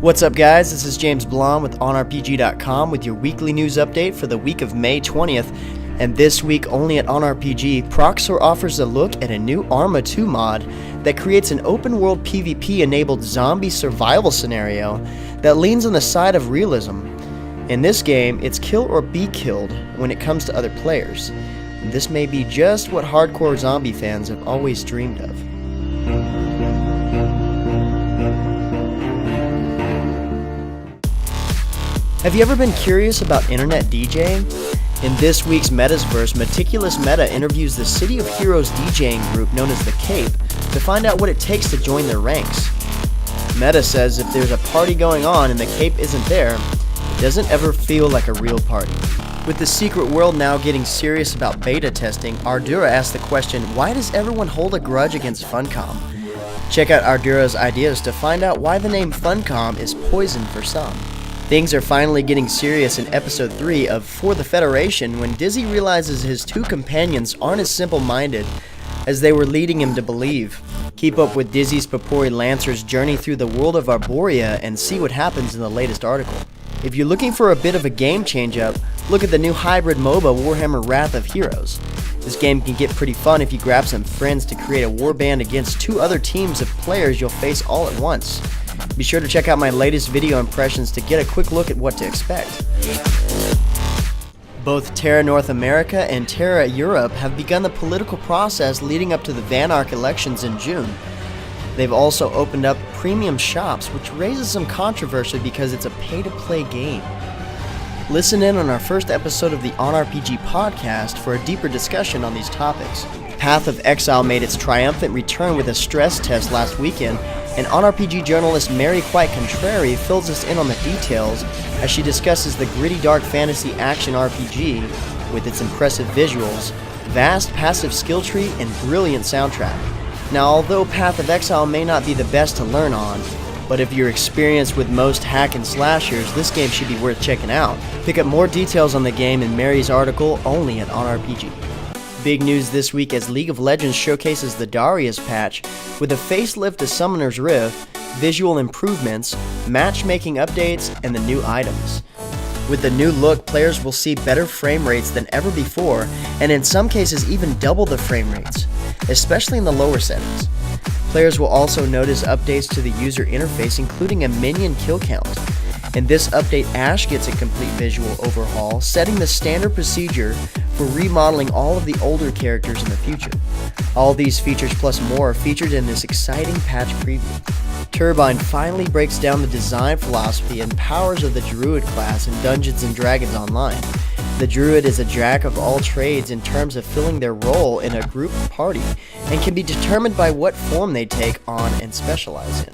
What's up, guys? This is JamesBl0nde with OnRPG.com with your weekly news update for the week of May 20th. And this week, only at OnRPG, Proxzor offers a look at a new Arma 2 mod that creates an open-world PvP-enabled zombie survival scenario that leans on the side of realism. In this game, it's kill or be killed when it comes to other players. And this may be just what hardcore zombie fans have always dreamed of. Have you ever been curious about internet DJing? In this week's Metasverse, Meticulous Meta interviews the City of Heroes DJing group known as the Cape to find out what it takes to join their ranks. Meta says if there's a party going on and the Cape isn't there, it doesn't ever feel like a real party. With the secret world now getting serious about beta testing, Ardura asked the question, why does everyone hold a grudge against Funcom? Check out Ardura's ideas to find out why the name Funcom is poison for some. Things are finally getting serious in episode 3 of For the Federation when Dizzy realizes his two companions aren't as simple-minded as they were leading him to believe. Keep up with Dizzy's Papori Lancer's journey through the world of Arborea and see what happens in the latest article. If you're looking for a bit of a game change-up, look at the new hybrid MOBA Warhammer Wrath of Heroes. This game can get pretty fun if you grab some friends to create a warband against two other teams of players you'll face all at once. Be sure to check out my latest video impressions to get a quick look at what to expect. Both Terra North America and Terra Europe have begun the political process leading up to the Vanarch elections in June. They've also opened up premium shops, which raises some controversy because it's a pay-to-play game. Listen in on our first episode of the OnRPG podcast for a deeper discussion on these topics. Path of Exile made its triumphant return with a stress test last weekend, and OnRPG journalist Mary Quite Contrary fills us in on the details as she discusses the gritty dark fantasy action RPG with its impressive visuals, vast passive skill tree, and brilliant soundtrack. Now, although Path of Exile may not be the best to learn on, but if you're experienced with most hack and slashers, this game should be worth checking out. Pick up more details on the game in Mary's article only at OnRPG. Big news this week as League of Legends showcases the Darius patch with a facelift to Summoner's Rift, visual improvements, matchmaking updates, and the new items. With the new look, players will see better frame rates than ever before, and in some cases even double the frame rates, especially in the lower settings. Players will also notice updates to the user interface, including a minion kill count. In this update, Ashe gets a complete visual overhaul, setting the standard procedure for remodeling all of the older characters in the future. All these features plus more are featured in this exciting patch preview. Turbine finally breaks down the design philosophy and powers of the Druid class in Dungeons & Dragons Online. The Druid is a jack of all trades in terms of filling their role in a group party and can be determined by what form they take on and specialize in.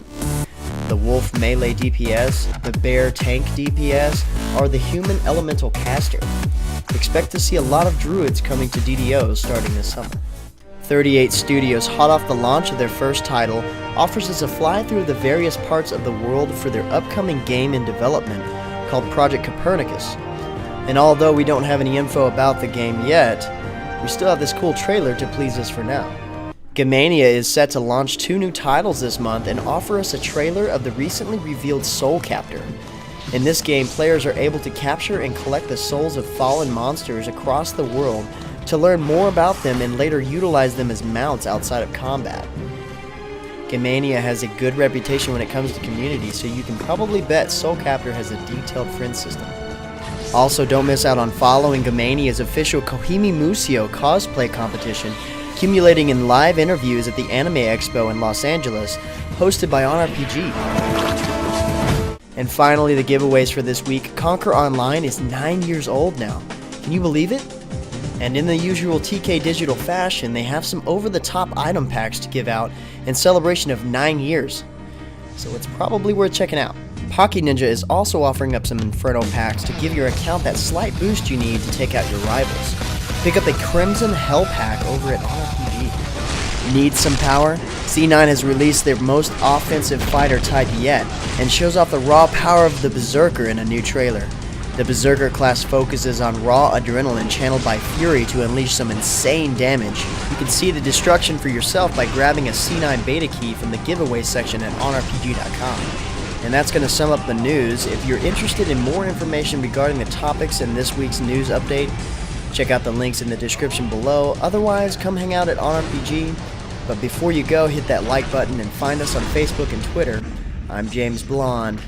The Wolf melee DPS, the Bear tank DPS, or the Human elemental caster. Expect to see a lot of Druids coming to DDOs starting this summer. 38 Studios, hot off the launch of their first title, offers us a fly through the various parts of the world for their upcoming game in development called Project Copernicus. And although we don't have any info about the game yet, we still have this cool trailer to please us for now. Gamania is set to launch 2 new titles this month and offer us a trailer of the recently revealed Soul Captor. In this game, players are able to capture and collect the souls of fallen monsters across the world to learn more about them and later utilize them as mounts outside of combat. Gamania has a good reputation when it comes to community, so you can probably bet Soul Captor has a detailed friend system. Also, don't miss out on following Gamania's official Koihime Musuo cosplay competition, accumulating in live interviews at the Anime Expo in Los Angeles, hosted by OnRPG. And finally, the giveaways for this week. Conquer Online is 9 years old now. Can you believe it? And in the usual TK Digital fashion, they have some over-the-top item packs to give out in celebration of 9 years. So it's probably worth checking out. Pockie Ninja is also offering up some Inferno packs to give your account that slight boost you need to take out your rivals. Pick up the Crimson Hellpack over at OnRPG. Need some power? C9 has released their most offensive fighter type yet, and shows off the raw power of the Berserker in a new trailer. The Berserker class focuses on raw adrenaline channeled by Fury to unleash some insane damage. You can see the destruction for yourself by grabbing a C9 Beta Key from the giveaway section at OnRPG.com. And that's going to sum up the news. If you're interested in more information regarding the topics in this week's news update, check out the links in the description below. Otherwise, come hang out at OnRPG. But before you go, hit that like button and find us on Facebook and Twitter. I'm JamesBl0nde.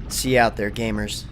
See you out there, gamers.